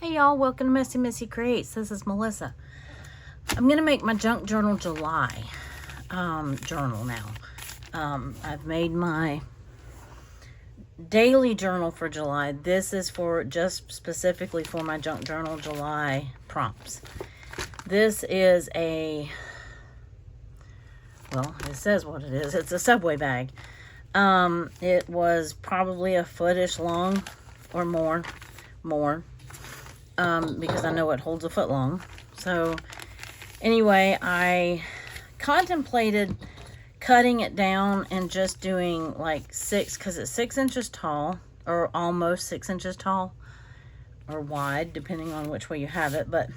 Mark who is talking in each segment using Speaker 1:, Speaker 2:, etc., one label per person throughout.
Speaker 1: Hey y'all, welcome to Messy Missy Creates. This is Melissa. I'm going to make my Junk Journal July journal now. I've made my daily journal for July. This is for just specifically for my Junk Journal July prompts. This is well, it says what it is. It's a Subway bag. It was probably a footish long or more. Because I know it holds a foot long. So anyway, I contemplated cutting it down and just doing like because it's 6 inches tall, or almost 6 inches tall, or wide, depending on which way you have it, but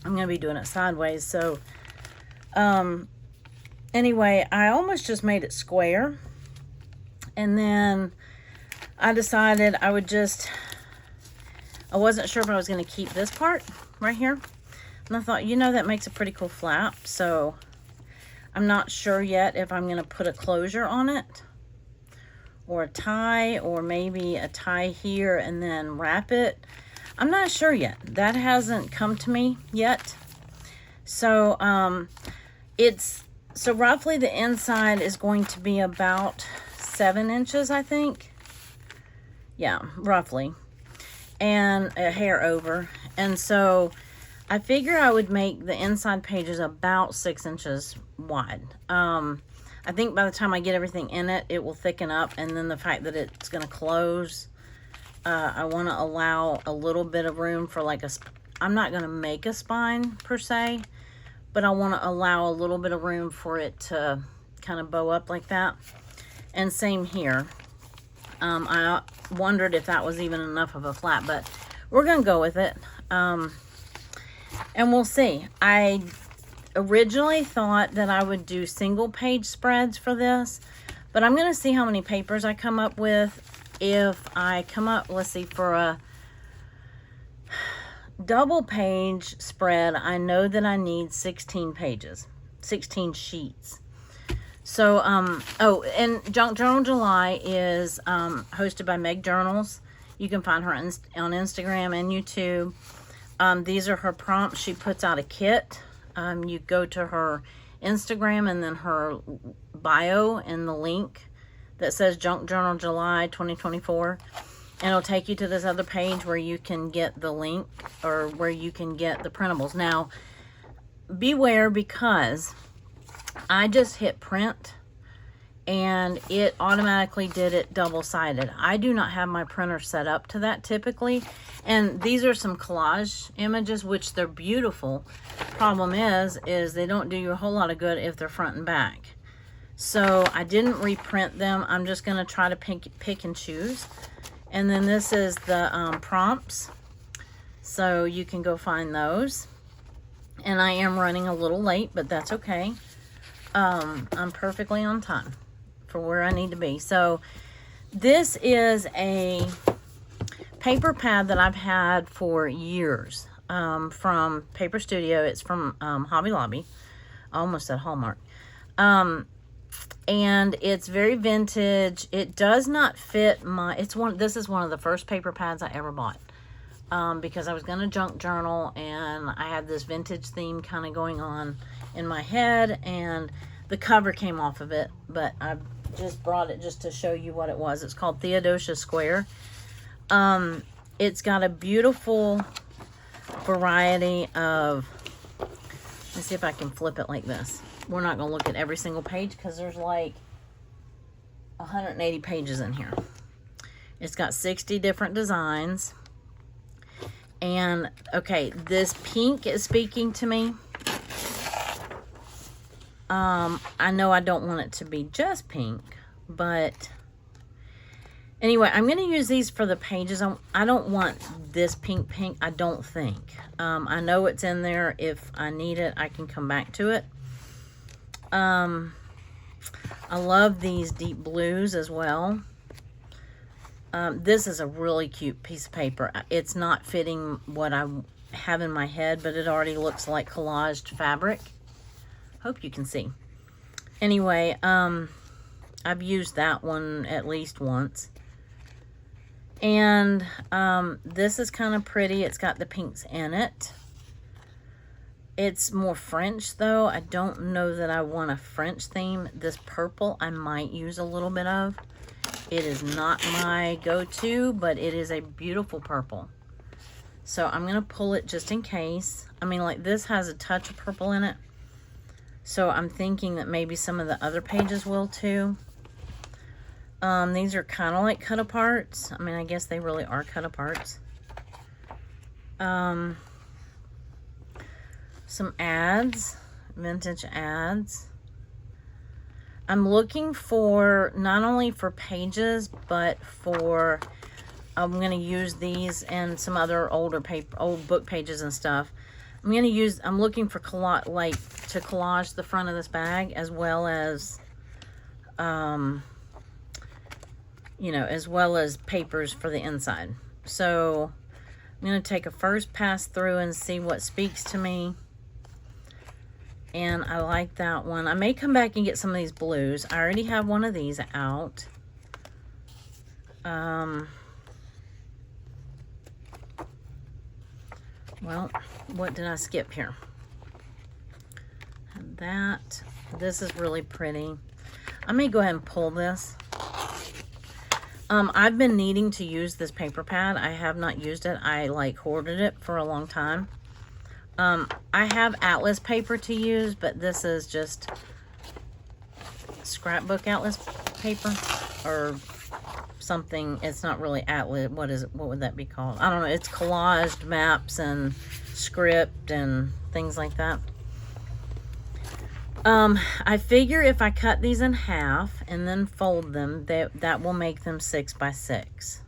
Speaker 1: I'm going to be doing it sideways. So anyway, I almost just made it square, and then I decided I wasn't sure if I was going to keep this part right here. And I thought, that makes a pretty cool flap. So I'm not sure yet if I'm going to put a closure on it, or a tie, or maybe a tie here and then wrap it. I'm not sure yet. That hasn't come to me yet. So so roughly the inside is going to be about 7 inches, I think. Yeah, roughly. And a hair over. And so I figure I would make the inside pages about 6 inches wide. I think by the time I get everything in it, it will thicken up. And then the fact that it's going to close, I want to allow a little bit of room for I'm not going to make a spine per se, but I want to allow a little bit of room for it to kind of bow up like that. And same here. I wondered if that was even enough of a flap, but we're going to go with it. And we'll see. I originally thought that I would do single page spreads for this, but I'm going to see how many papers I come up with. If I come up, let's see, for a double page spread, I know that I need 16 pages, 16 sheets. So, and Junk Journal July is hosted by Meg Journals. You can find her on Instagram and YouTube. These are her prompts. She puts out a kit. You go to her Instagram and then her bio and the link that says Junk Journal July 2024. And it'll take you to this other page where you can get the link, or where you can get the printables. Now, beware, because I just hit print and it automatically did it double-sided. I do not have my printer set up to that typically. And these are some collage images, which they're beautiful. Problem is they don't do you a whole lot of good if they're front and back. So I didn't reprint them. I'm just going to try to pick and choose. And then this is the prompts. So you can go find those. And I am running a little late, but that's okay. I'm perfectly on time for where I need to be. So this is a paper pad that I've had for years, from Paper Studio. It's from Hobby Lobby. I almost said Hallmark. And it's very vintage. It does not fit this is one of the first paper pads I ever bought. Because I was going to junk journal, and I had this vintage theme kind of going on in my head, and the cover came off of it, but I just brought it just to show you what it was. It's called Theodosia Square. It's got a beautiful variety of, let's see if I can flip it like this. We're not going to look at every single page because there's like 180 pages in here. It's got 60 different designs. And okay, this pink is speaking to me. I know I don't want it to be just pink, but anyway, I'm going to use these for the pages. I don't want this pink, I don't think. I know it's in there. If I need it, I can come back to it. I love these deep blues as well. This is a really cute piece of paper. It's not fitting what I have in my head, but it already looks like collaged fabric. Hope you can see. Anyway, I've used that one at least once. And this is kind of pretty. It's got the pinks in it. It's more French though. I don't know that I want a French theme. This purple I might use a little bit of. It is not my go-to, but it is a beautiful purple. So I'm going to pull it just in case. I mean, like, this has a touch of purple in it. So I'm thinking that maybe some of the other pages will too. These are kind of like cut aparts. I mean, I guess they really are cut aparts. Some ads, vintage ads. I'm looking for, not only for pages, but for, I'm going to use these and some other older paper, old book pages and stuff. I'm looking for to collage the front of this bag, as well as, you know, as well as papers for the inside. So I'm going to take a first pass through and see what speaks to me. And I like that one. I may come back and get some of these blues. I already have one of these out. Well, what did I skip here? That. This is really pretty. I may go ahead and pull this. I've been needing to use this paper pad. I have not used it. I like hoarded it for a long time. I have atlas paper to use, but this is just scrapbook atlas paper or something. It's not really atlas. What is it? What would that be called? I don't know. It's collaged maps and script and things like that. I figure if I cut these in half and then fold them, that will make them 6 by 6.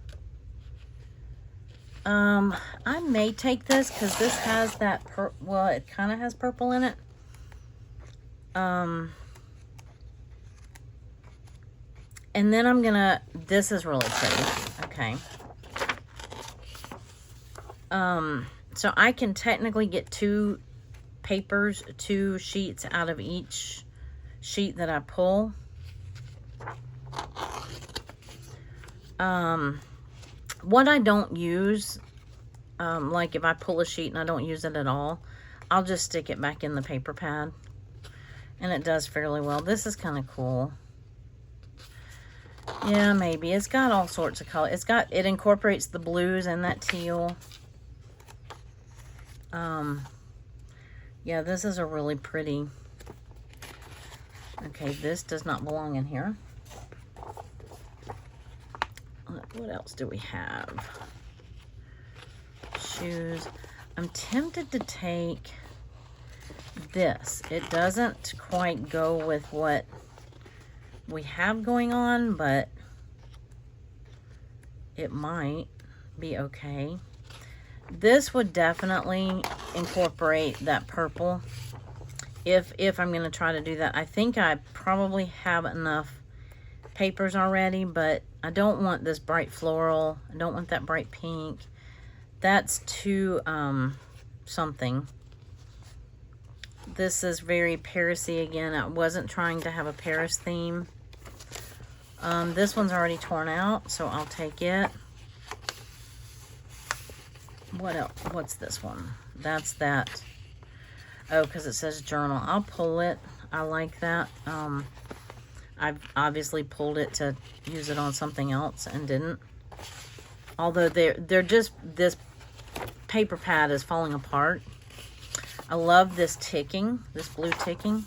Speaker 1: I may take this because this has that, well, it kind of has purple in it. And then I'm gonna, this is really pretty. Okay. So I can technically get 2 sheets out of each sheet that I pull. What I don't use, like if I pull a sheet and I don't use it at all, I'll just stick it back in the paper pad. And it does fairly well. This is kind of cool. Yeah, maybe. It's got all sorts of color. It incorporates the blues and that teal. Yeah, this is a really pretty. Okay, this does not belong in here. What else do we have? Shoes. I'm tempted to take this. It doesn't quite go with what we have going on, but it might be okay. This would definitely incorporate that purple if I'm going to try to do that. I think I probably have enough papers already, but I don't want this bright floral. I don't want that bright pink. That's too something. This is very Paris-y again. I wasn't trying to have a Paris theme. This one's already torn out, so I'll take it. What else? What's this one? That's that. Oh, because it says journal. I'll pull it. I like that. I've obviously pulled it to use it on something else and didn't. Although they're just, this paper pad is falling apart. I love this ticking, this blue ticking.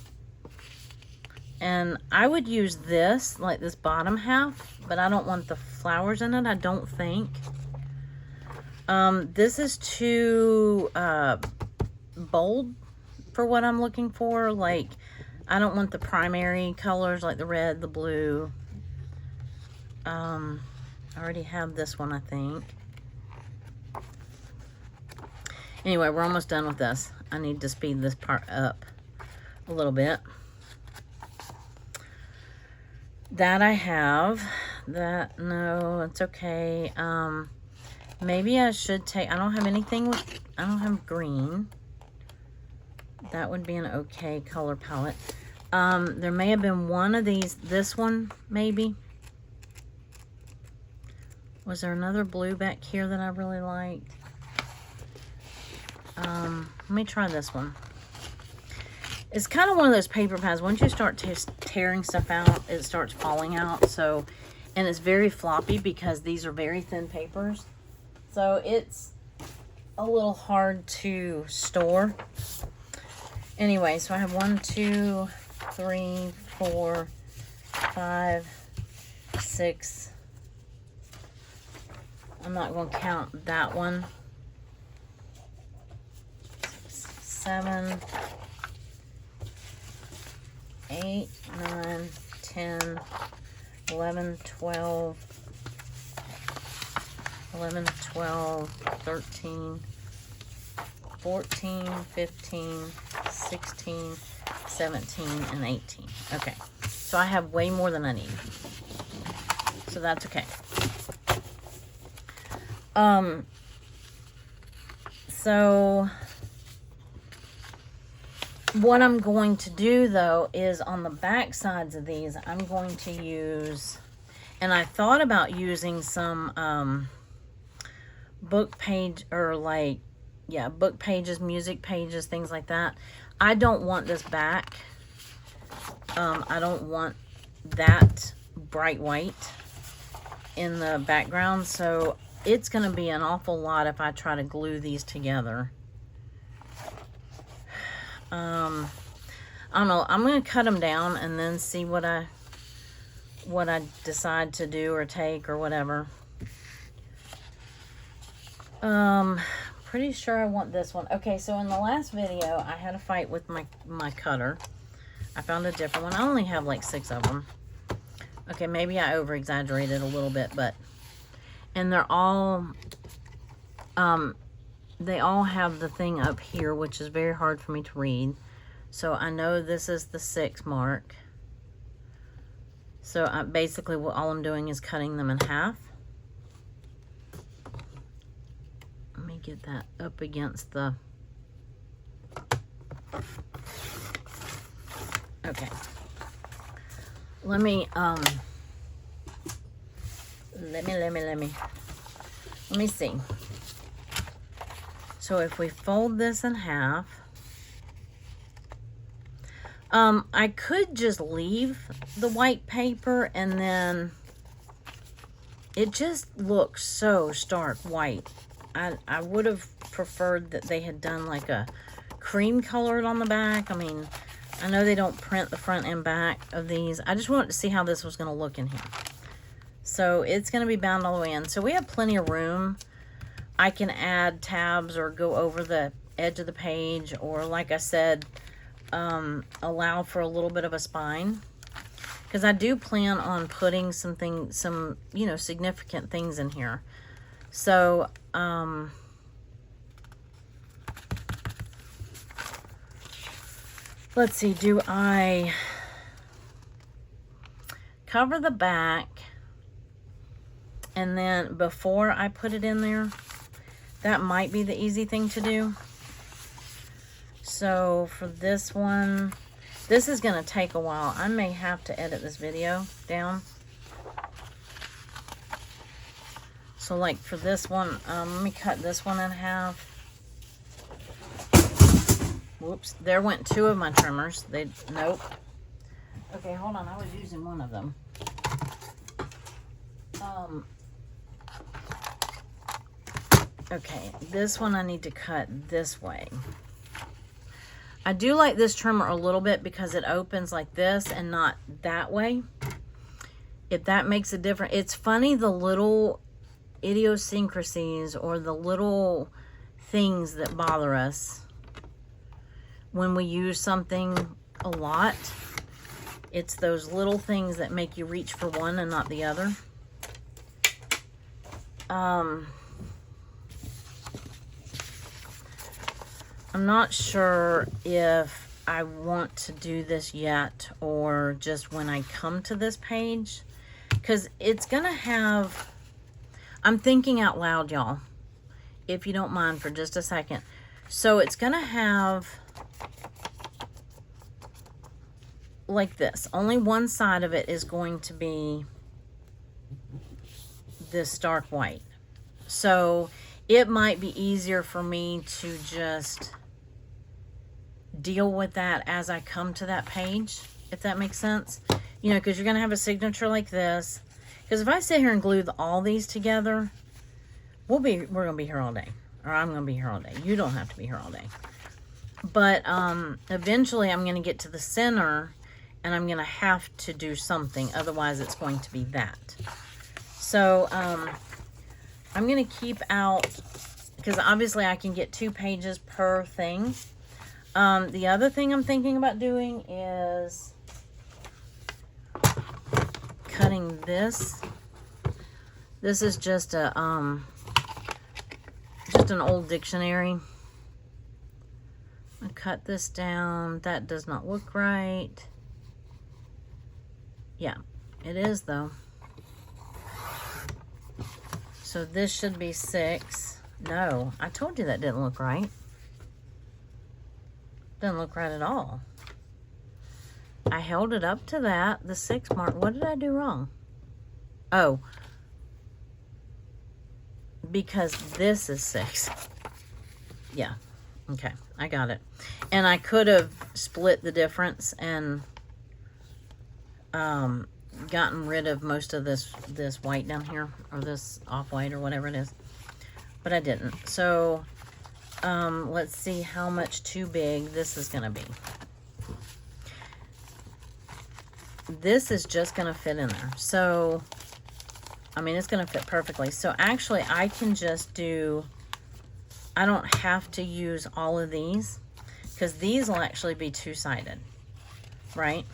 Speaker 1: And I would use this, like this bottom half, but I don't want the flowers in it, I don't think. This is too bold for what I'm looking for. Like, I don't want the primary colors like the red, the blue. I already have this one, I think. Anyway, we're almost done with this. I need to speed this part up a little bit. That I have. That, no, it's okay. Maybe I should take, I don't have anything with, I don't have green. That would be an okay color palette. There may have been one of these, this one, maybe. Was there another blue back here that I really liked? Let me try this one. It's kind of one of those paper pads. Once you start tearing stuff out, it starts falling out. So, and it's very floppy because these are very thin papers. So it's a little hard to store. Anyway, so I have 1, 2, 3, 4, 5, 6. I'm not going to count that one. 7, 8, 9, 10, 11, 12, 11, 12, 13, 14, 15, 16, 17, and 18. Okay, so I have way more than I need. So that's okay. So what I'm going to do though is on the back sides of these, I'm going to use, and I thought about using some book page, or like, yeah, book pages, music pages, things like that. I don't want this back. I don't want that bright white in the background, so it's going to be an awful lot if I try to glue these together. I don't know. I'm going to cut them down and then see what I decide to do or take or whatever. Pretty sure I want this one. Okay, so in the last video, I had a fight with my cutter. I found a different one. I only have like 6 of them. Okay, maybe I over-exaggerated a little bit, but... And they're all... they all have the thing up here, which is very hard for me to read. So I know this is the 6 mark. So basically all I'm doing is cutting them in half. Let me get that up against the... Okay. Let me see. So if we fold this in half, I could just leave the white paper and then it just looks so stark white. I would have preferred that they had done like a cream colored on the back. I mean, I know they don't print the front and back of these. I just wanted to see how this was going to look in here. So it's going to be bound all the way in. So we have plenty of room. I can add tabs or go over the edge of the page, or like I said, allow for a little bit of a spine. Because I do plan on putting some you know, significant things in here. So, let's see, do I cover the back and then before I put it in there? That might be the easy thing to do. So for this one, this is going to take a while. I may have to edit this video down. So like for this one, let me cut this one in half. Whoops, there went 2 of my trimmers. Nope. Okay, hold on, I was using one of them. Okay, this one I need to cut this way. I do like this trimmer a little bit because it opens like this and not that way. If that makes a difference. It's funny, the little idiosyncrasies or the little things that bother us when we use something a lot. It's those little things that make you reach for one and not the other. I'm not sure if I want to do this yet or just when I come to this page, because it's gonna have, I'm thinking out loud, y'all, if you don't mind for just a second. So it's gonna have like this. Only one side of it is going to be this stark white. So it might be easier for me to just deal with that as I come to that page, if that makes sense. You know, because you're going to have a signature like this. Because if I sit here and glue all these together, we're going to be here all day. Or I'm going to be here all day. You don't have to be here all day. But eventually I'm going to get to the center and I'm going to have to do something. Otherwise it's going to be that. So I'm going to keep out, because obviously I can get 2 pages per thing. The other thing I'm thinking about doing is cutting this. This is just a just an old dictionary. I cut this down. That does not look right. Yeah, it is though. So this should be 6. No, I told you that didn't look right. Doesn't look right at all. I held it up to that, the 6 mark. What did I do wrong? Oh, because this is 6. Yeah, okay, I got it. And I could have split the difference and gotten rid of most of this white down here, or this off-white, or whatever it is, but I didn't. So let's see how much too big this is gonna be. This is just gonna fit in there. So I mean, it's gonna fit perfectly. So actually I can just do, I don't have to use all of these, because these will actually be 2-sided, right?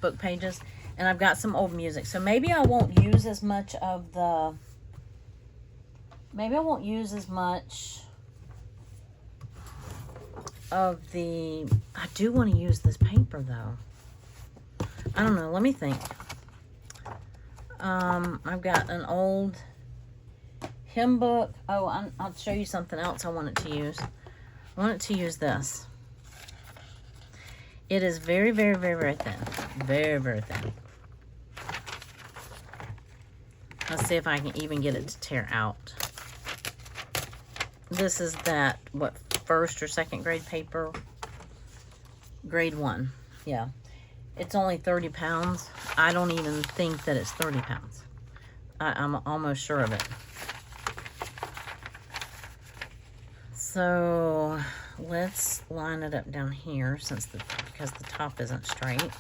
Speaker 1: Book pages. And I've got some old music. So maybe I won't use as much of the, maybe I won't use as much of the, I do want to use this paper though. I don't know, let me think. I've got an old hymn book. Oh, I'll show you something else I wanted to use. I wanted to use this. It is very, very, very, very thin. Very, very thin. Let's see if I can even get it to tear out. This is that, what, 1st or 2nd grade paper? Grade 1, yeah. It's only 30 pounds. I don't even think that it's 30 pounds. I'm almost sure of it. So let's line it up down here, because the top isn't straight.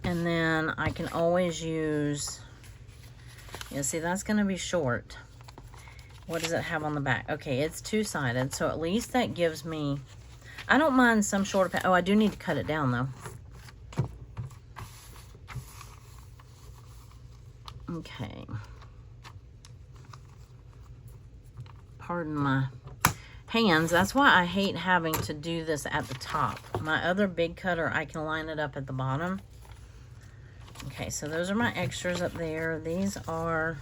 Speaker 1: And then I can always use, yeah, see, that's going to be short. What does it have on the back? Okay, it's 2-sided, so at least that gives me, I don't mind some shorter, oh, I do need to cut it down though. Okay. Pardon my hands. That's why I hate having to do this at the top. My other big cutter, I can line it up at the bottom. Okay, so those are my extras up there. These are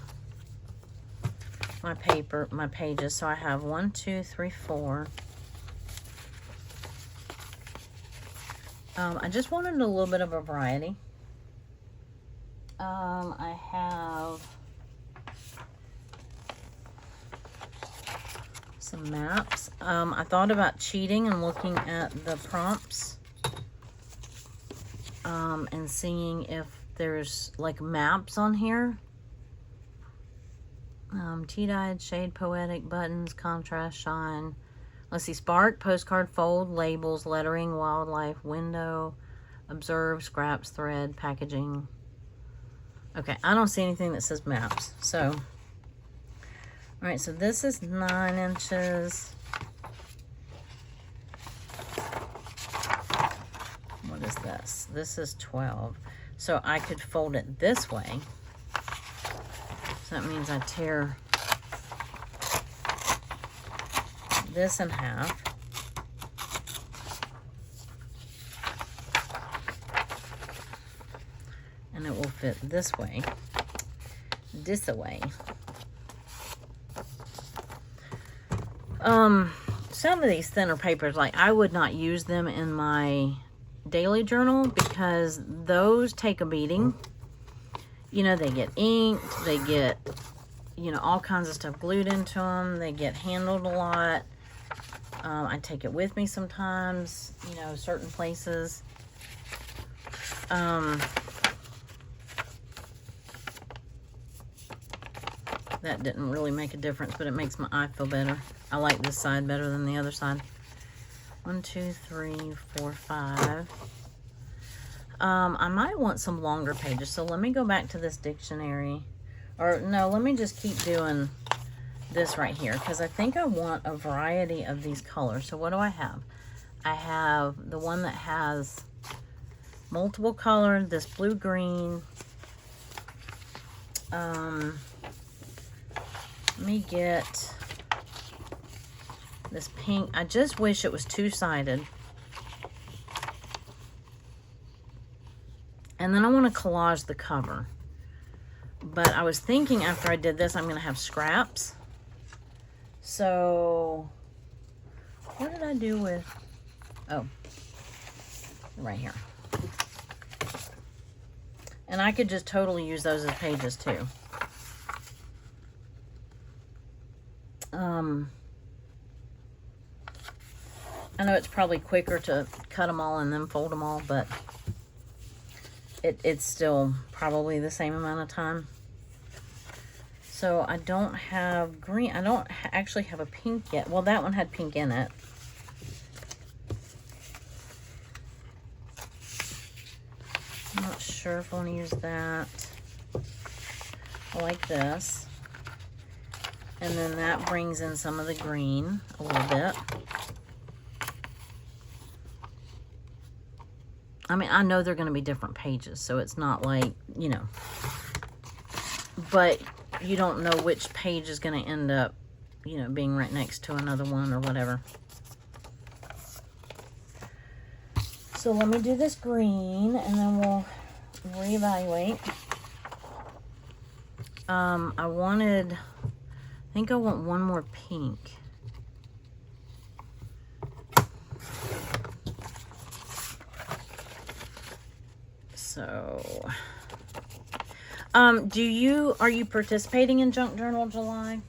Speaker 1: my paper, my pages. So I have 1, 2, 3, 4. I just wanted a little bit of a variety. I have some maps. I thought about cheating and looking at the prompts and seeing if there's like maps on here. Tea-dyed, shade, poetic, buttons, contrast, shine. Let's see, spark, postcard, fold, labels, lettering, wildlife, window, observe, scraps, thread, packaging. Okay, I don't see anything that says maps. So, all right, so this is 9 inches. What is this? This is 12. So I could fold it this way. So that means I tear this in half. And it will fit this way. This way. Some of these thinner papers, like I would not use them in my daily journal because those take a beating. you know, they get inked, they get, you know, all kinds of stuff glued into them. They get handled a lot. I take it with me sometimes, you know, certain places. That didn't really make a difference, but it makes my eye feel better. I like this side better than the other side. 1, 2, 3, 4, 5. I might want some longer pages, so let me go back to this dictionary. Or no, let me just keep doing this right here, because I think I want a variety of these colors. So what do I have? I have the one that has multiple colors, this blue-green. Let me get this pink. I just wish it was two-sided. And then I want to collage the cover. But I was thinking after I did this, I'm going to have scraps. So, what did I do with... Oh, right here. And I could just totally use those as pages too. I know it's probably quicker to cut them all and then fold them all, but it's still probably the same amount of time. So I don't have green. I don't actually have a pink yet. Well, that one had pink in it. I'm not sure if I want to use that. I like this. And then that brings in some of the green a little bit. I mean, I know they're going to be different pages, so it's not like, you know. But you don't know which page is going to end up, you know, being right next to another one or whatever. So let me do this green, and then we'll reevaluate. I think I want one more pink. So, are you participating in Junk Journal July?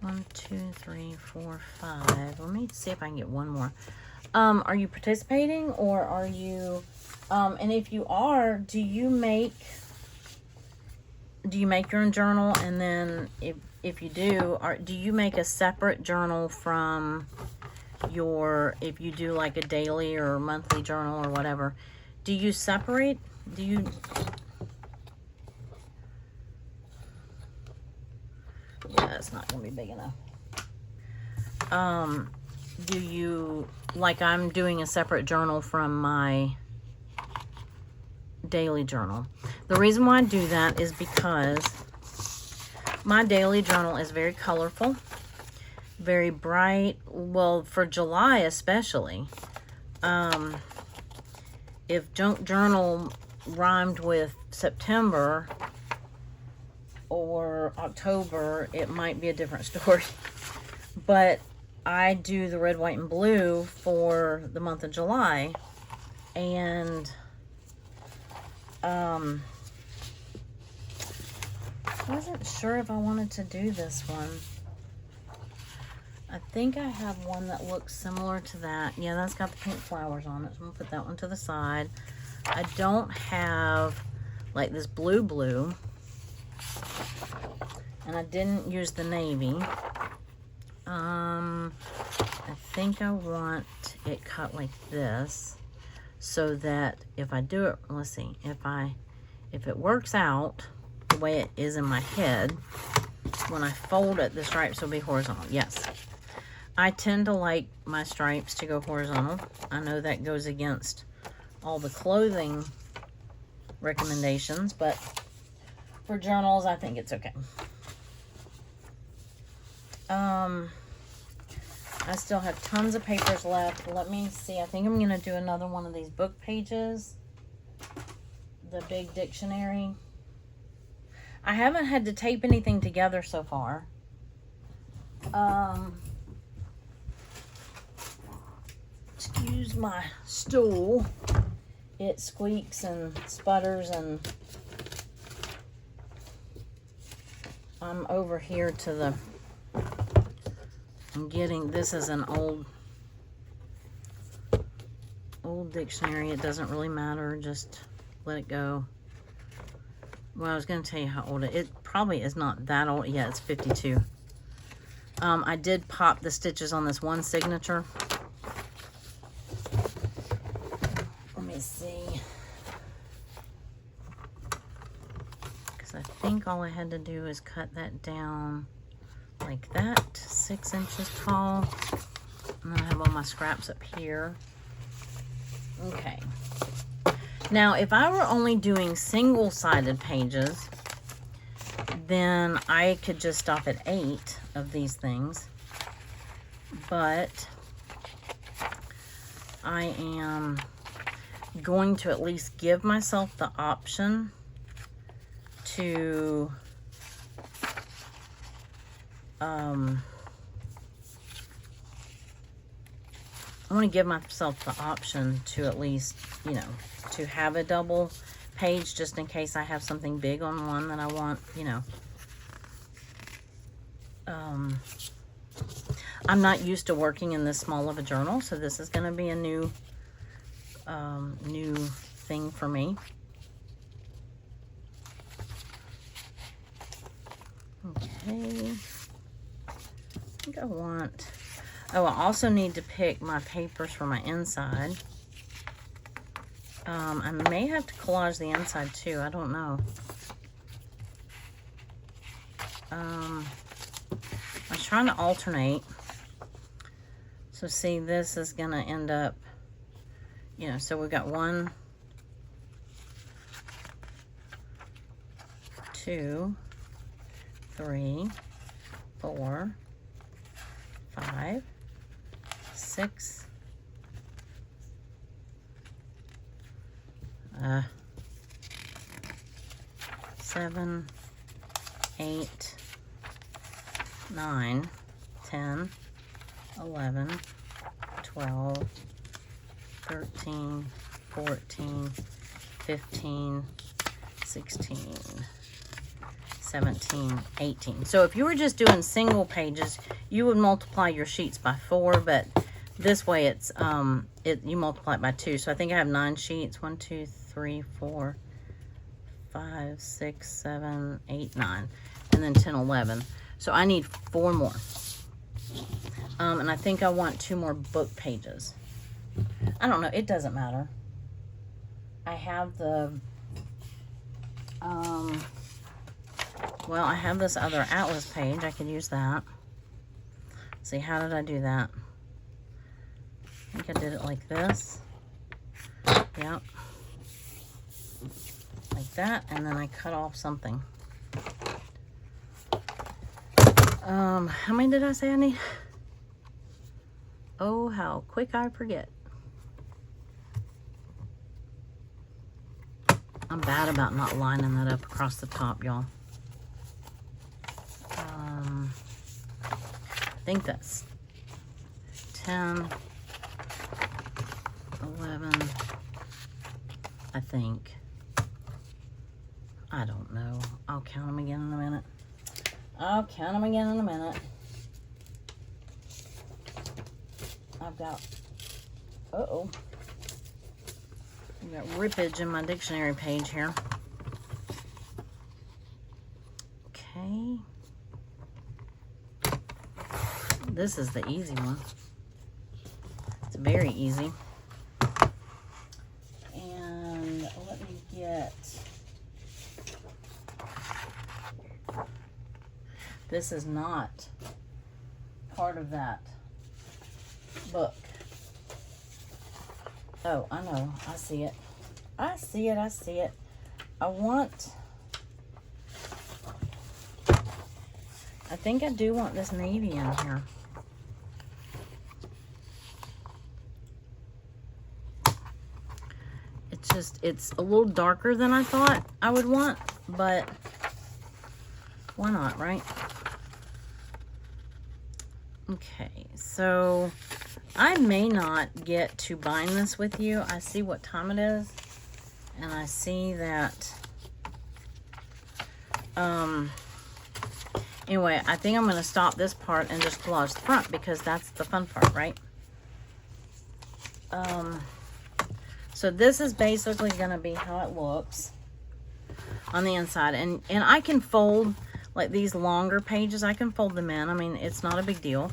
Speaker 1: 1, 2, 3, 4, 5. Let me see if I can get one more. Are you participating, or are you, and if you are, do you make your own journal? And then if you do, do you make a separate journal from if you do like a daily or monthly journal or whatever? Do you separate? Yeah, it's not going to be big enough. Do you, like I'm doing a separate journal from my daily journal. The reason why I do that is because my daily journal is very colorful, very bright. Well, for July especially. If Junk Journal rhymed with September or October, it might be a different story. But I do the red, white, and blue for the month of July. And I wasn't sure if I wanted to do this one. I think I have one that looks similar to that. Yeah, that's got the pink flowers on it. So I'm going to put that one to the side. I don't have like this blue. And I didn't use the navy. I think I want it cut like this, so that if I do it, let's see, if it works out the way it is in my head, when I fold it, the stripes will be horizontal. Yes. I tend to like my stripes to go horizontal. I know that goes against all the clothing recommendations, but for journals, I think it's okay. I still have tons of papers left. Let me see. I think I'm going to do another one of these book pages. The big dictionary. I haven't had to tape anything together so far. Excuse my stool. It squeaks and sputters and I'm over here to the, I'm getting, this is an old dictionary. It doesn't really matter, just let it go. Well, I was going to tell you how old it probably is not that old. Yeah, it's 52. I did pop the stitches on this one signature. Let me see. Because I think all I had to do is cut that down like that, 6 inches tall. And then I have all my scraps up here. Okay. Now, if I were only doing single-sided pages, then I could just stop at 8 of these things. But I am going to at least give myself the option to I want to give myself the option to at least, you know, to have a double page just in case I have something big on one that I want, you know. I'm not used to working in this small of a journal, so this is going to be a new thing for me. Okay. I think I want... Oh, I also need to pick my papers for my inside. I may have to collage the inside too. I don't know. I was trying to alternate. So see, this is going to end up, you know, so we've got 1, 2, 3, 4, 5, 6, 7, 8, 9, 10, 11, 12, 13, 14, 15, 16, 17, 18. So if you were just doing single pages, you would multiply your sheets by 4, but this way it's you multiply it by 2. So I think I have 9 sheets. 1, 2, 3, 4, 5, 6, 7, 8, 9, and then 10, 11. So I need 4 more. And I think I want 2 more book pages. I don't know. It doesn't matter. I have the well, I have this other atlas page. I could use that. See, how did I do that? I think I did it like this. Yep. Like that, and then I cut off something. How many did I say I need? Oh, how quick I forget. I'm bad about not lining that up across the top, y'all. I think that's 10, 11, I think. I don't know. I'll count them again in a minute. I've got, uh-oh. I've got rippage in my dictionary page here. Okay. This is the easy one. It's very easy. And let me get... This is not part of that book. Oh, I know. I see it. I see it. I want... I think I do want this navy in here. It's just, it's a little darker than I thought I would want, but why not, right? Okay, so I may not get to bind this with you. I see what time it is, and I see that Anyway, I think I'm going to stop this part and just collage the front because that's the fun part, right? So this is basically going to be how it looks on the inside. And I can fold, like these longer pages, I can fold them in. I mean, it's not a big deal.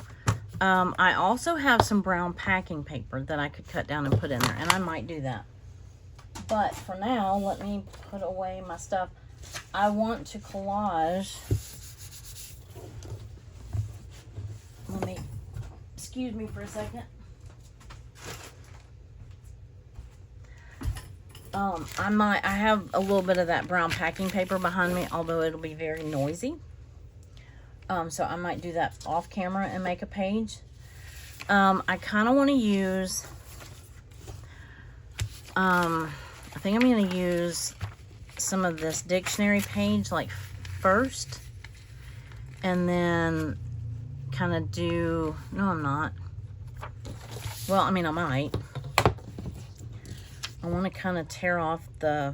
Speaker 1: I also have some brown packing paper that I could cut down and put in there, and I might do that. But for now, let me put away my stuff. I want to collage. Excuse me for a second. I have a little bit of that brown packing paper behind me, although it'll be very noisy. So I might do that off camera and make a page. I kind of want to use, I think I'm going to use some of this dictionary page like first, and then kind of do, no I'm not. Well, I mean I might. I want to kind of tear off the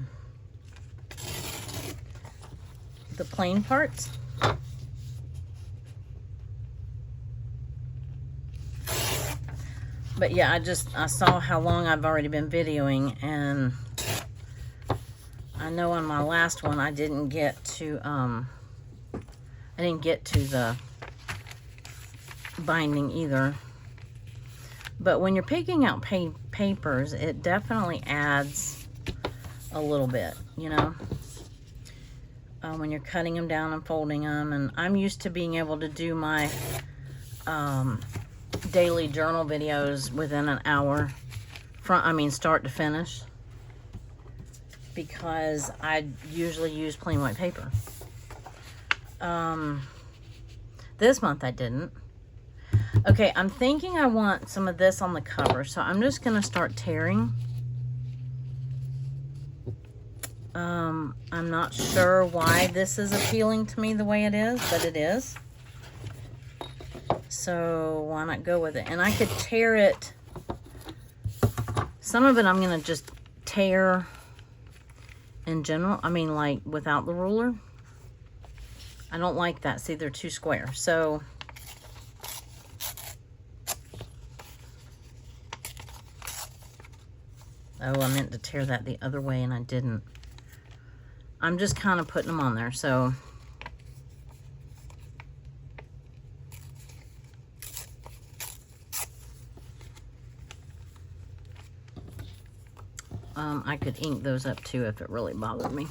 Speaker 1: plain parts. But yeah, I saw how long I've already been videoing, and I know on my last one I didn't get to the binding either. But when you're picking out papers, it definitely adds a little bit, you know, when you're cutting them down and folding them. And I'm used to being able to do my daily journal videos within an hour, start to finish, because I usually use plain white paper. This month I didn't. Okay, I'm thinking I want some of this on the cover, so I'm just going to start tearing. I'm not sure why this is appealing to me the way it is, but it is. So why not go with it? And I could tear it. Some of it I'm going to just tear in general. I mean, like without the ruler. I don't like that. See, they're too square. So oh, I meant to tear that the other way and I didn't. I'm just kind of putting them on there. So I could ink those up too if it really bothered me.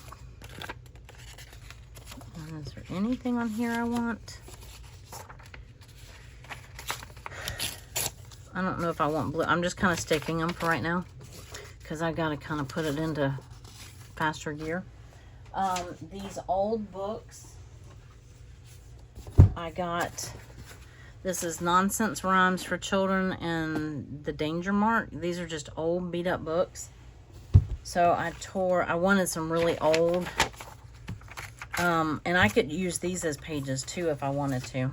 Speaker 1: Is there anything on here I want? I don't know if I want blue. I'm just kind of sticking them for right now, because I got to kind of put it into faster gear. These old books, I got, this is Nonsense Rhymes for Children and The Danger Mark. These are just old beat up books. So I wanted some really old, and I could use these as pages too if I wanted to.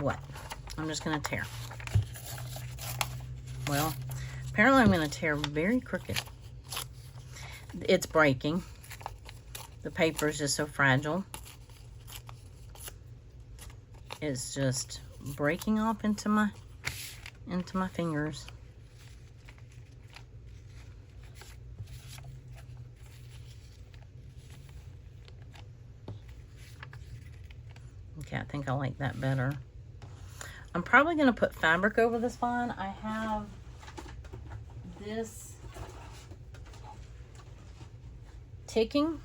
Speaker 1: What? I'm just going to tear. Well, apparently I'm going to tear very crooked. It's breaking. The paper is just so fragile. It's just breaking off into my fingers. Okay, I think I like that better. I'm probably going to put fabric over the spine. I have this ticking,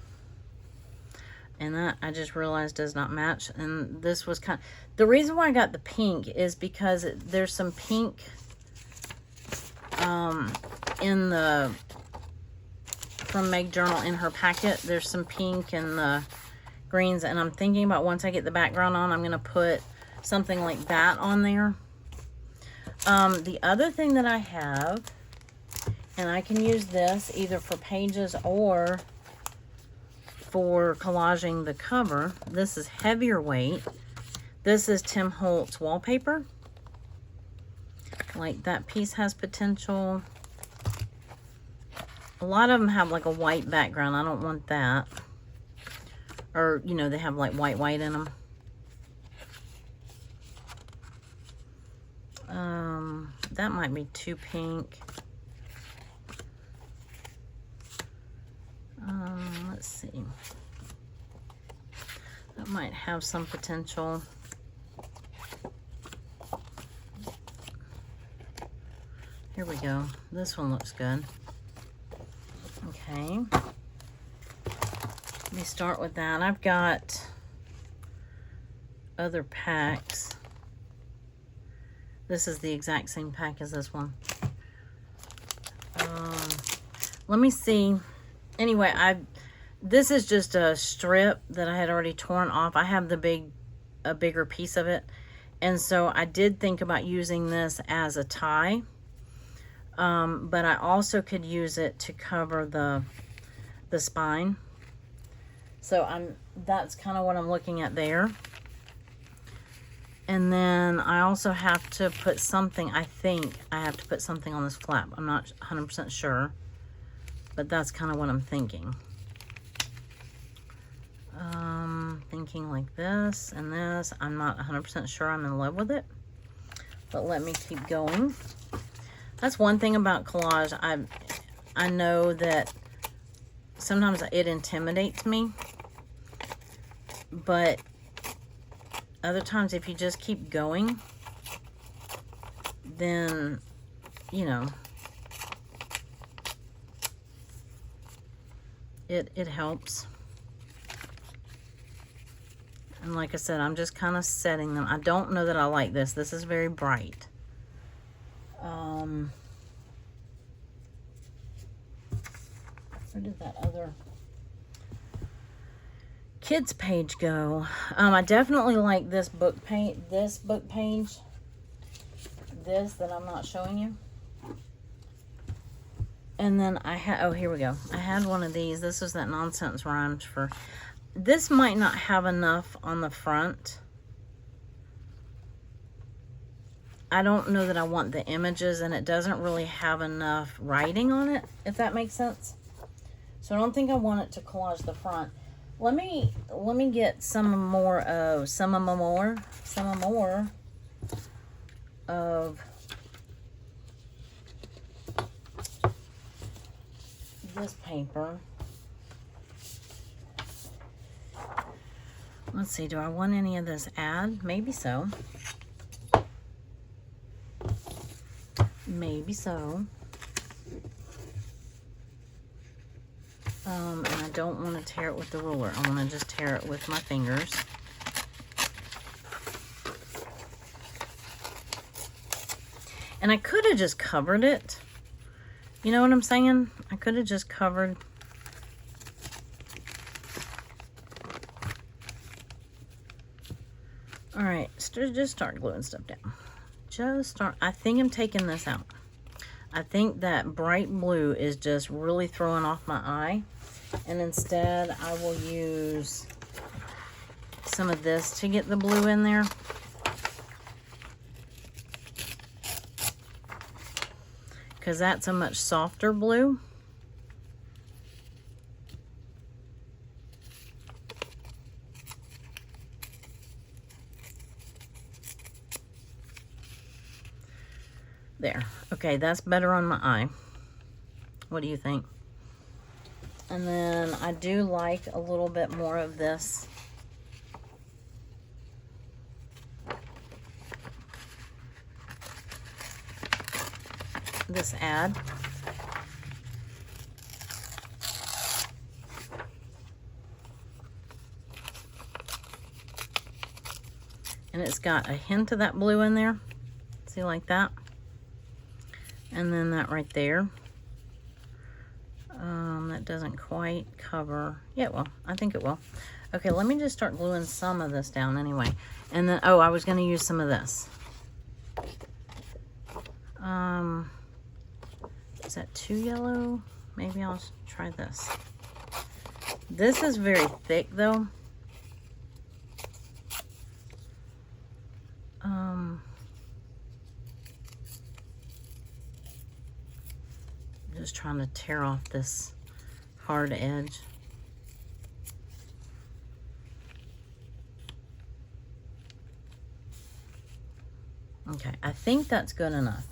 Speaker 1: and that I just realized does not match. And this was kind of, the reason why I got the pink is because there's some pink in the, from Meg Journal in her packet. There's some pink in the greens, and I'm thinking about once I get the background on, I'm going to put something like that on there. The other thing that I have, and I can use this either for pages or for collaging the cover. This is heavier weight. This is Tim Holtz wallpaper. Like, that piece has potential. A lot of them have like a white background. I don't want that. Or, you know, they have like white in them. That might be too pink. Let's see. That might have some potential. Here we go. This one looks good. Okay. Let me start with that. I've got other packs. This is the exact same pack as this one. Let me see. Anyway, this is just a strip that I had already torn off. I have a bigger piece of it. And so I did think about using this as a tie. But I also could use it to cover the spine. So that's kind of what I'm looking at there. And then I also have to put something, I think I have to put something on this flap. I'm not 100% sure, but that's kind of what I'm thinking. Thinking like this and this. I'm not 100% sure I'm in love with it, but let me keep going. That's one thing about collage. I know that sometimes it intimidates me, but other times if you just keep going, then, you know, it helps. And like I said, I'm just kind of setting them. I don't know that I like this. This is very bright. Where did that other kids page go? I definitely like this book page. This that I'm not showing you. And then I had, oh, here we go. I had one of these. This was that Nonsense Rhymes for, this might not have enough on the front. I don't know that I want the images, and it doesn't really have enough writing on it, if that makes sense. So I don't think I want it to collage the front. Let me get some more of this paper. Let's see, do I want any of this ad? Maybe so. Maybe so. And I don't want to tear it with the ruler. I want to just tear it with my fingers. And I could have just covered it. You know what I'm saying? I could have just covered. All right, just start gluing stuff down. I think I'm taking this out. I think that bright blue is just really throwing off my eye. And instead, I will use some of this to get the blue in there. Because that's a much softer blue. There. Okay, that's better on my eye. What do you think? And then I do like a little bit more of this. This ad. And it's got a hint of that blue in there. See, like that? And then that right there. That doesn't quite cover. Yeah, it will. I think it will. Okay, let me just start gluing some of this down anyway. And then, oh, I was going to use some of this. Is that too yellow? Maybe I'll try this. This is very thick, though. Just trying to tear off this hard edge. Okay, I think that's good enough.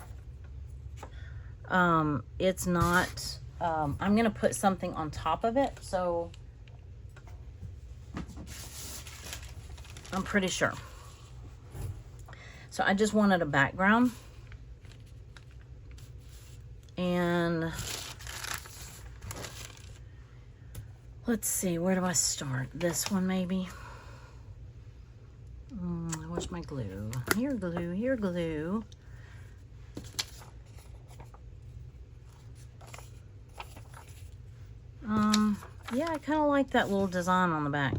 Speaker 1: It's not, I'm going to put something on top of it, so I'm pretty sure. So I just wanted a background. And let's see, where do I start? This one maybe? Where's my glue? Here, glue, here, glue. Yeah, I kind of like that little design on the back.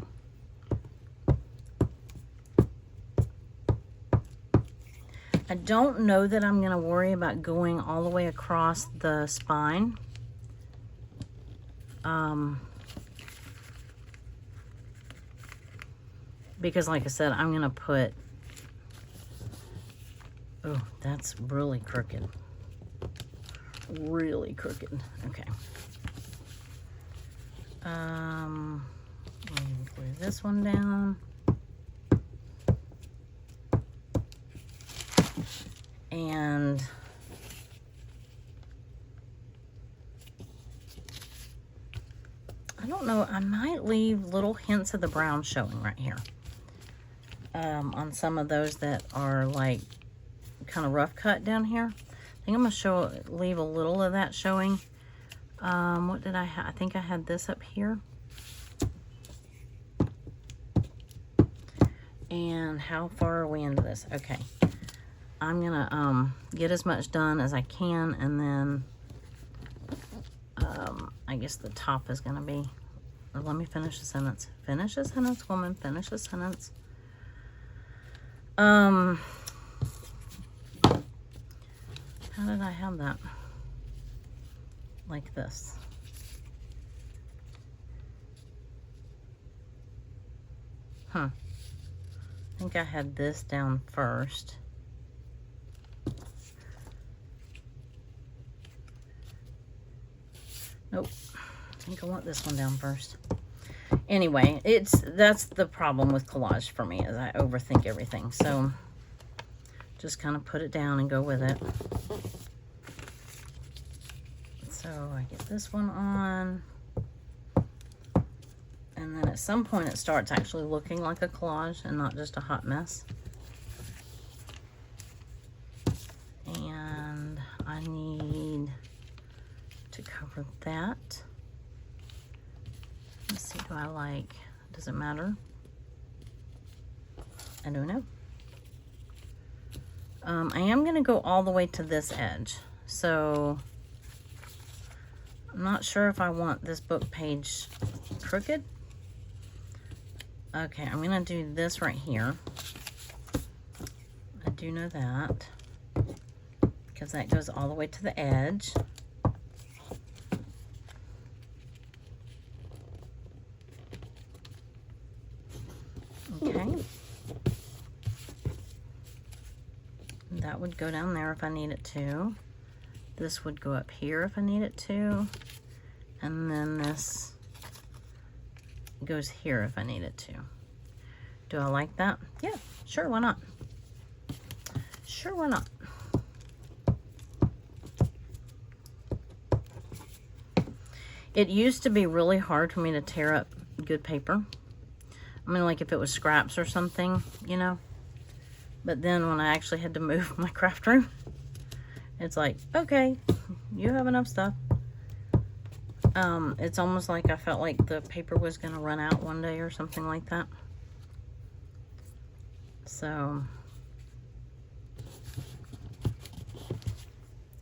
Speaker 1: I don't know that I'm going to worry about going all the way across the spine. Because like I said, I'm going to put... Oh, that's really crooked. Really crooked. Okay. Glue this one down. And I don't know, I might leave little hints of the brown showing right here. On some of those that are like kind of rough cut down here. I think I'm gonna leave a little of that showing. What did I have? I think I had this up here. And how far are we into this? Okay. I'm gonna get as much done as I can, and then I guess the top is gonna be, or let me finish the sentence. Finish the sentence, woman, finish the sentence. How did I have that? Like this. I think I had this down first. Nope. I think I want this one down first. Anyway, that's the problem with collage for me, is I overthink everything. So just kind of put it down and go with it. So I get this one on. And then at some point it starts actually looking like a collage and not just a hot mess. And I need to cover that. Let's see, do I like, does it matter? I don't know. I am going to go all the way to this edge. So I'm not sure if I want this book page crooked. Okay, I'm going to do this right here. I do know that, because that goes all the way to the edge. Okay. That would go down there if I need it to. This would go up here if I need it to. And then this goes here if I need it to. Do I like that? Yeah, sure, why not? Sure, why not? It used to be really hard for me to tear up good paper. I mean, like if it was scraps or something, you know. But then when I actually had to move my craft room, it's like, okay, you have enough stuff. It's almost like I felt like the paper was going to run out one day or something like that. So,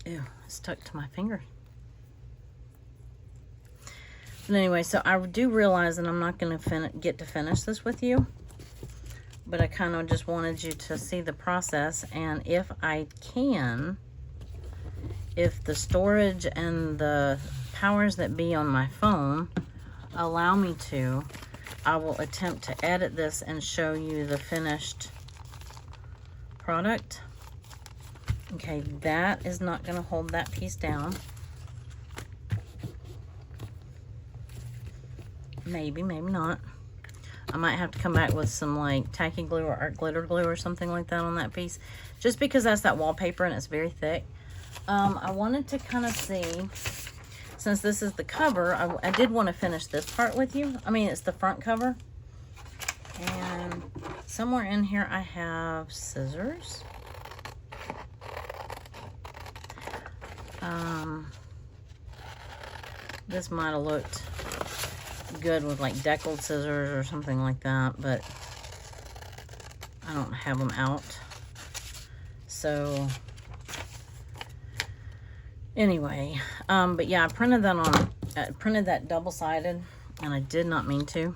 Speaker 1: ew, it's stuck to my finger. But anyway, so I do realize that I'm not going to get to finish this with you. But I kind of just wanted you to see the process. And if I can, if the storage and the powers that be on my phone allow me to, I will attempt to edit this and show you the finished product. Okay, that is not going to hold that piece down. Maybe, maybe not. I might have to come back with some like tacky glue or art glitter glue or something like that on that piece, just because that's that wallpaper and it's very thick. I wanted to kind of see, since this is the cover, I did want to finish this part with you. I mean, it's the front cover. And somewhere in here I have scissors. This might have looked good with like deckled scissors or something like that, but I don't have them out. So anyway, but yeah, I printed that double-sided, and I did not mean to.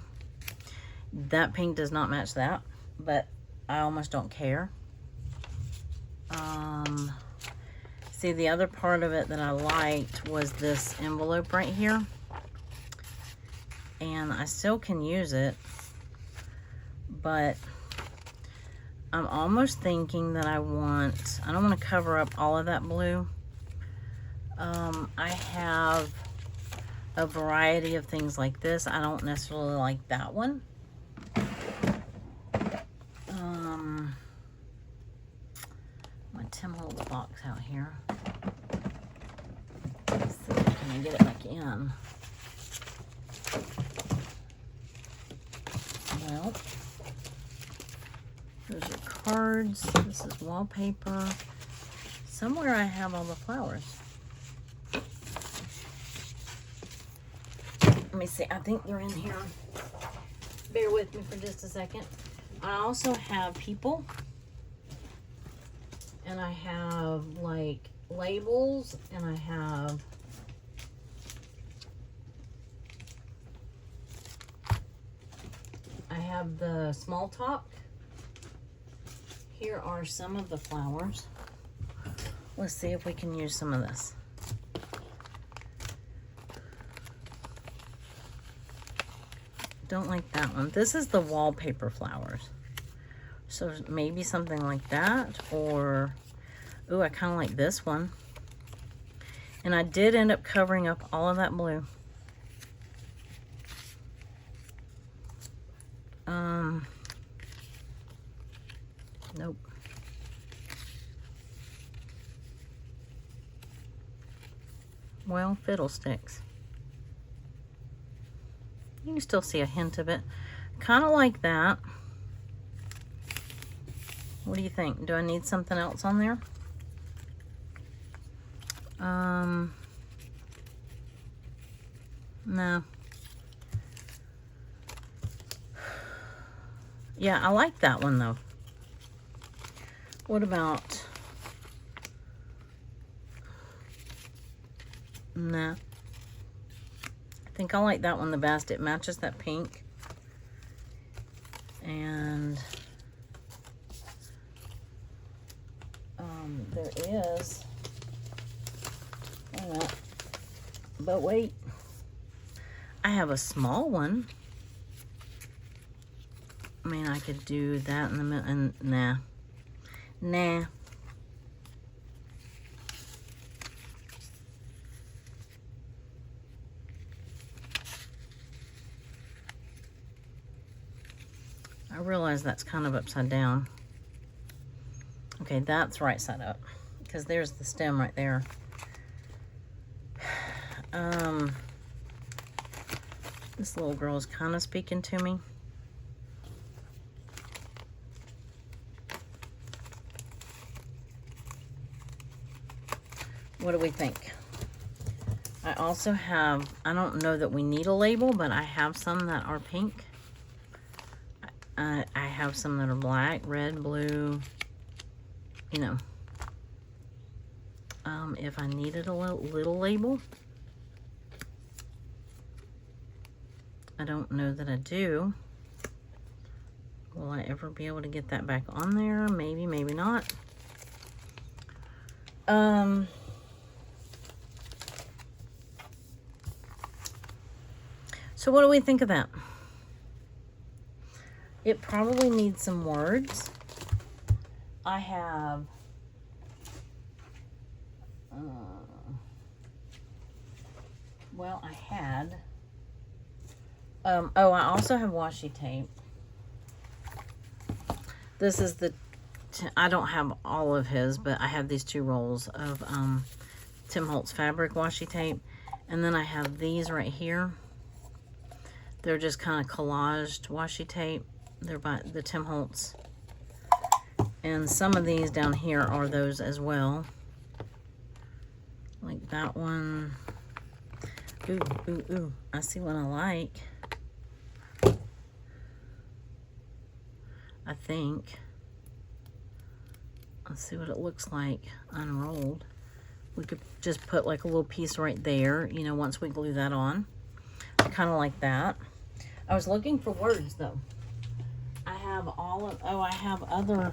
Speaker 1: That pink does not match that, but I almost don't care. See, the other part of it that I liked was this envelope right here. And I still can use it, but I'm almost thinking that I don't want to cover up all of that blue. I have a variety of things like this. I don't necessarily like that one. My Tim Holtz box out here. Let's see, can I get it back in? Well, those are cards. This is wallpaper. Somewhere I have all the flowers. Let me see. I think they're in here. Bear with me for just a second. I also have people. And I have like labels, and I have the small talk. Here are some of the flowers. Let's see if we can use some of this. Don't like that one. This is the wallpaper flowers. So maybe something like that, or, ooh, I kind of like this one. And I did end up covering up all of that blue. Nope. Well, fiddlesticks. You can still see a hint of it. Kind of like that. What do you think? Do I need something else on there? No. Yeah, I like that one though. What about... Nah. I think I like that one the best. It matches that pink. And... there is... Wait a minute. But wait. I have a small one. I mean, I could do that in the middle, and nah. Nah. I realize that's kind of upside down. Okay, that's right side up, because there's the stem right there. This little girl is kind of speaking to me. What do we think? I also have, I don't know that we need a label, but I have some that are pink. I have some that are black, red, blue, you know. If I needed a little label. I don't know that I do. Will I ever be able to get that back on there? Maybe, maybe not. So what do we think of that? It probably needs some words. I have well, I had Oh, I also have washi tape. This is the, I don't have all of his, but I have these 2 rolls of Tim Holtz fabric washi tape. And then I have these right here. They're just kind of collaged washi tape. They're by the Tim Holtz. And some of these down here are those as well. Like that one. Ooh, ooh, ooh. I see one I like. I think. Let's see what it looks like unrolled. We could just put like a little piece right there, you know, once we glue that on. I kind of like that. I was looking for words though. I have all of, oh, I have other,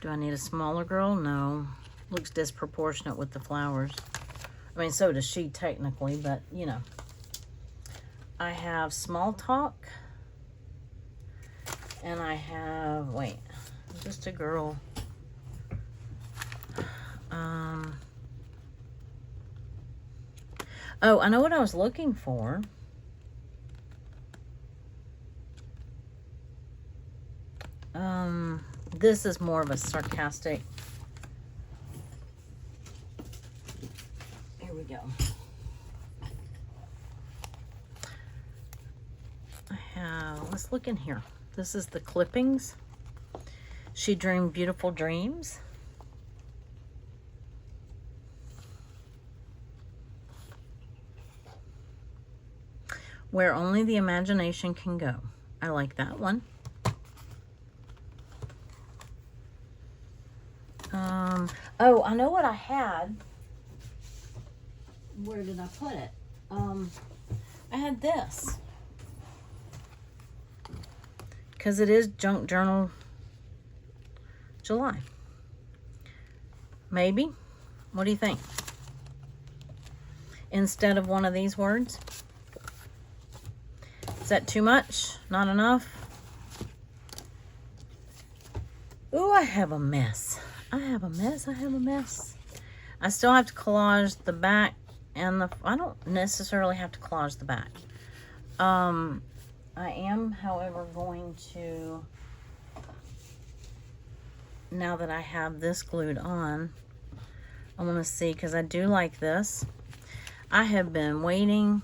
Speaker 1: do I need a smaller girl? No. Looks disproportionate with the flowers. I mean, so does she technically, but you know. I have small talk. And I have, wait, just a girl. Oh, I know what I was looking for. This is more of a sarcastic. Here we go. I have, let's look in here. This is the clippings. She dreamed beautiful dreams. Where only the imagination can go. I like that one. Oh, I know what I had. Where did I put it? I had this. Because it is Junk Journal July. Maybe? What do you think? Instead of one of these words? Is that too much? Not enough? Ooh, I have a mess. I have a mess. I have a mess. I still have to collage the back and the... I don't necessarily have to collage the back. I am, however, going to... Now that I have this glued on, I want to see, because I do like this. I have been waiting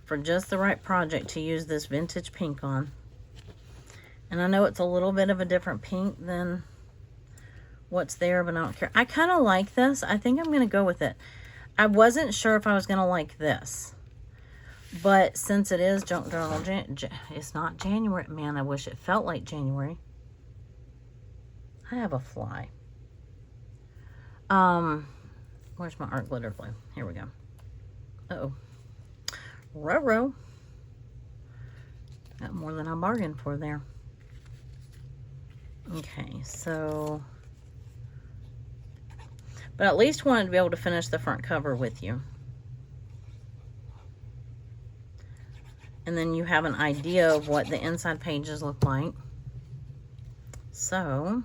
Speaker 1: for just the right project to use this vintage pink on. And I know it's a little bit of a different pink than what's there, but I don't care. I kind of like this. I think I'm going to go with it. I wasn't sure if I was going to like this. But since it is Junk Journal, it's not January. Man, I wish it felt like January. I have a fly. Where's my art glitter glue? Here we go. Uh-oh. Ruh-roh. Got more than I bargained for there. Okay, so... But at least wanted to be able to finish the front cover with you. And then you have an idea of what the inside pages look like. So...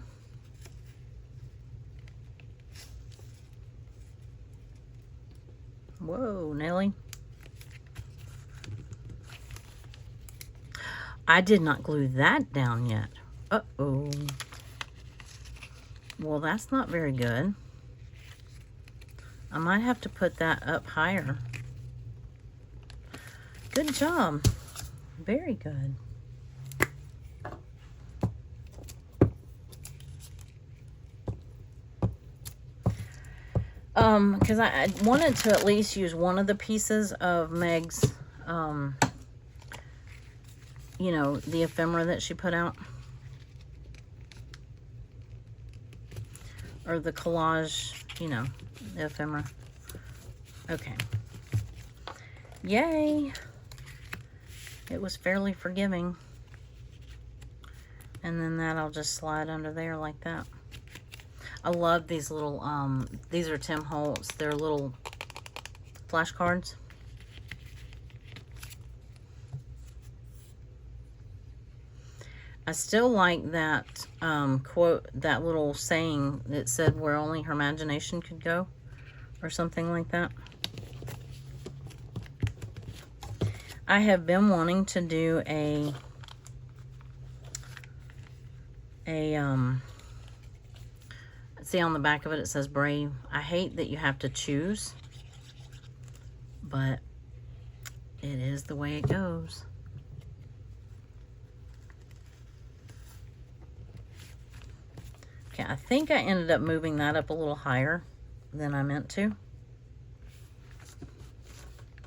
Speaker 1: Whoa, Nelly. I did not glue that down yet. Uh-oh. Well, that's not very good. I might have to put that up higher. Good job. Very good. Because I wanted to at least use one of the pieces of Meg's, you know, the ephemera that she put out. Or the collage, you know, the ephemera. Okay. Yay! It was fairly forgiving. And then that I'll just slide under there like that. I love these little, these are Tim Holtz. They're little flashcards. I still like that quote, that little saying that said where only her imagination could go, or something like that. I have been wanting to do see on the back of it, it says Brave. I hate that you have to choose, but it is the way it goes. Okay, I think I ended up moving that up a little higher than I meant to.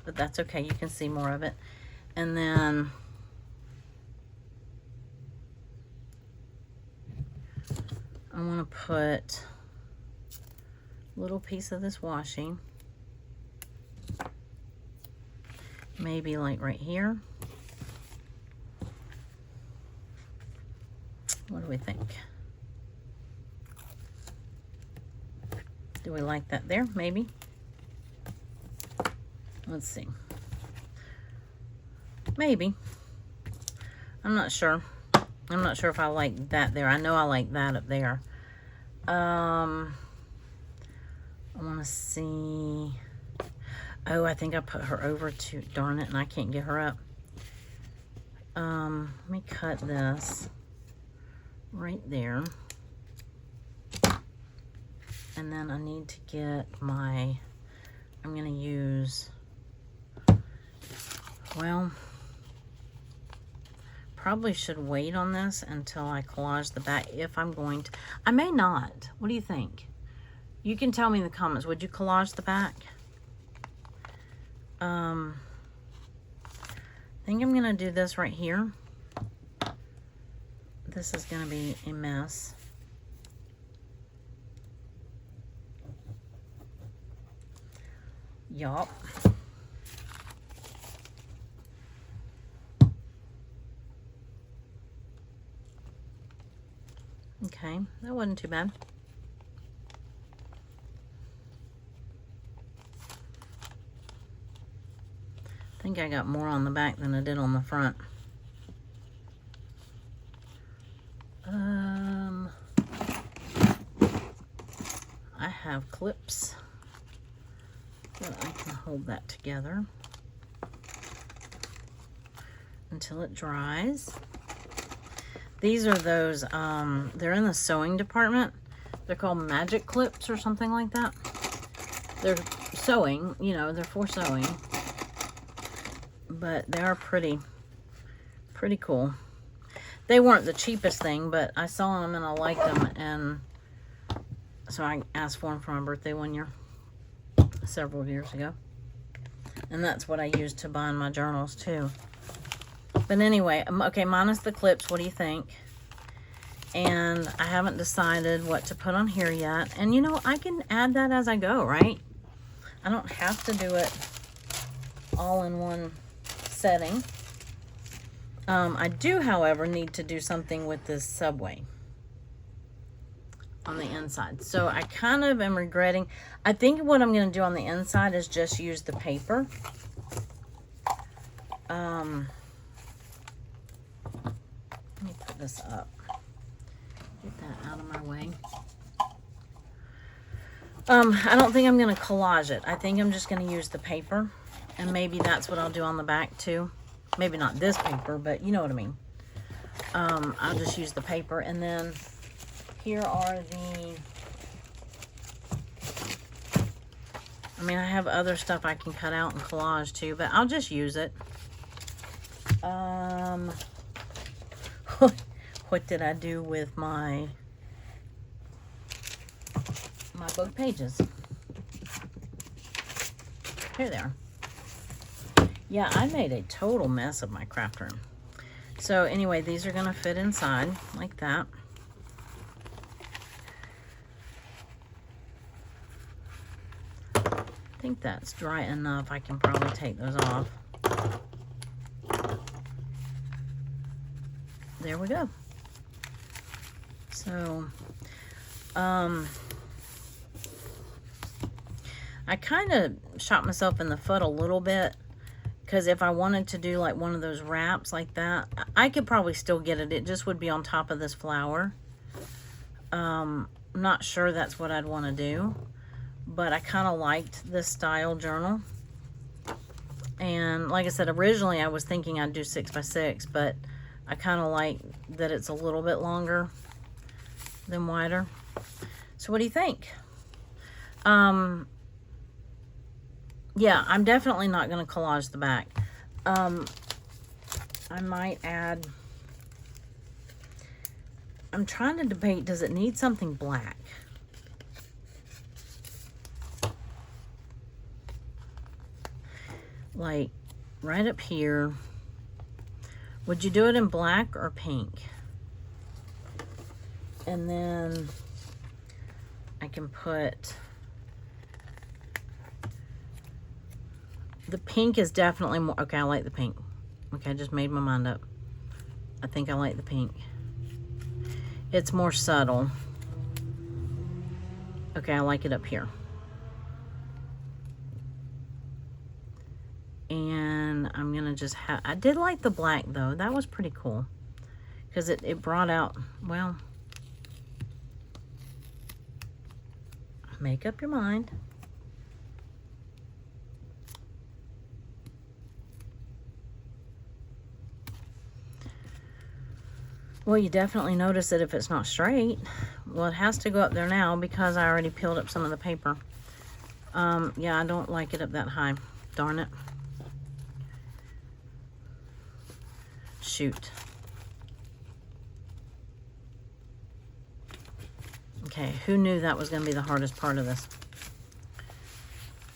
Speaker 1: But that's okay, you can see more of it. And then I want to put a little piece of this washi, maybe like right here. What do we think? Do we like that there? Maybe. Let's see. Maybe. I'm not sure. I'm not sure if I like that there. I know I like that up there. I want to see. Oh, I think I put her over too. Darn it, and I can't get her up. Let me cut this right there. And then I need to get my, I'm going to use, well, probably should wait on this until I collage the back if I'm going to. I may not. What do you think? You can tell me in the comments. Would you collage the back? I think I'm going to do this right here. This is going to be a mess. Yup. Okay, that wasn't too bad. I think I got more on the back than I did on the front. I have clips, but I can hold that together until it dries. These are those, they're in the sewing department. They're called magic clips or something like that. They're sewing, you know, they're for sewing. But they are pretty cool. They weren't the cheapest thing, but I saw them and I liked them, and so I asked for them for my birthday one year, several years ago. And that's what I used to bind my journals too. But anyway, okay, minus the clips, what do you think? And I haven't decided what to put on here yet. And you know, I can add that as I go, right? I don't have to do it all in one setting. I do, however, need to do something with this subway on the inside. So I kind of am regretting. I think what I'm going to do on the inside is just use the paper. Let me put this up. Get that out of my way. I don't think I'm going to collage it. I think I'm just going to use the paper. And maybe that's what I'll do on the back too. Maybe not this paper, but you know what I mean. I'll just use the paper. And then here are the, I mean, I have other stuff I can cut out and collage too, but I'll just use it. What did I do with my book pages? Here they are. Yeah, I made a total mess of my craft room. So anyway, these are going to fit inside like that. I think that's dry enough. I can probably take those off. There we go. So, I kind of shot myself in the foot a little bit, because if I wanted to do like one of those wraps like that, I could probably still get it. It just would be on top of this flower. I'm not sure that's what I'd want to do, but I kind of liked this style journal. And like I said, originally I was thinking I'd do 6x6, but I kind of like that it's a little bit longer than wider. So what do you think? Yeah, I'm definitely not going to collage the back. I might add, I'm trying to debate, does it need something black? Like right up here. Would you do it in black or pink? And then I can put, the pink is definitely more, okay, I like the pink. Okay, I just made my mind up. I think I like the pink. It's more subtle. Okay, I like it up here. And I'm gonna just have, I did like the black though. That was pretty cool. Because it brought out, well, make up your mind. Well, you definitely notice it if it's not straight. Well, it has to go up there now because I already peeled up some of the paper. Yeah, I don't like it up that high. Darn it. Shoot. Okay, who knew that was going to be the hardest part of this?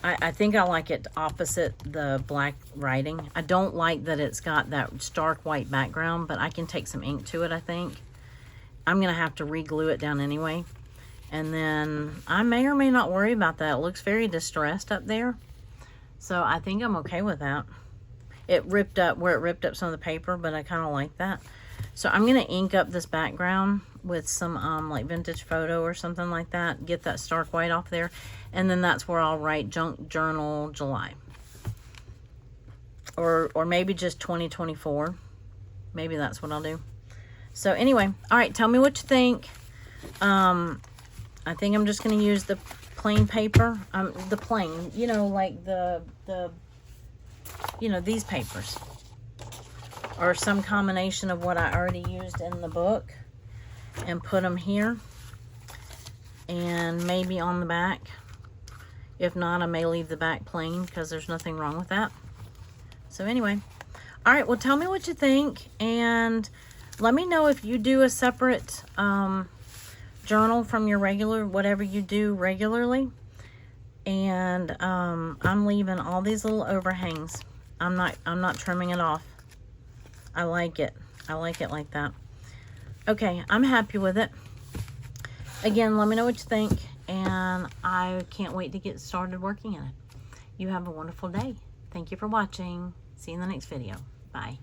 Speaker 1: I think I like it opposite the black writing. I don't like that it's got that stark white background, but I can take some ink to it, I think. I'm going to have to re-glue it down anyway. And then I may or may not worry about that. It looks very distressed up there. So I think I'm okay with that. It ripped up where it ripped up some of the paper, but I kind of like that. So I'm going to ink up this background with some like vintage photo or something like that. Get that stark white off there. And then that's where I'll write Junk Journal July. Or maybe just 2024. Maybe that's what I'll do. So anyway, all right, tell me what you think. I think I'm just going to use the plain paper. The plain, you know, like the you know, these papers. Or some combination of what I already used in the book. And put them here. And maybe on the back. If not, I may leave the back plain because there's nothing wrong with that. So anyway. Alright, well tell me what you think. And let me know if you do a separate journal from your regular, whatever you do regularly. And I'm leaving all these little overhangs. I'm not trimming it off. I like it. I like it like that. Okay, I'm happy with it. Again, let me know what you think. And I can't wait to get started working on it. You have a wonderful day. Thank you for watching. See you in the next video. Bye.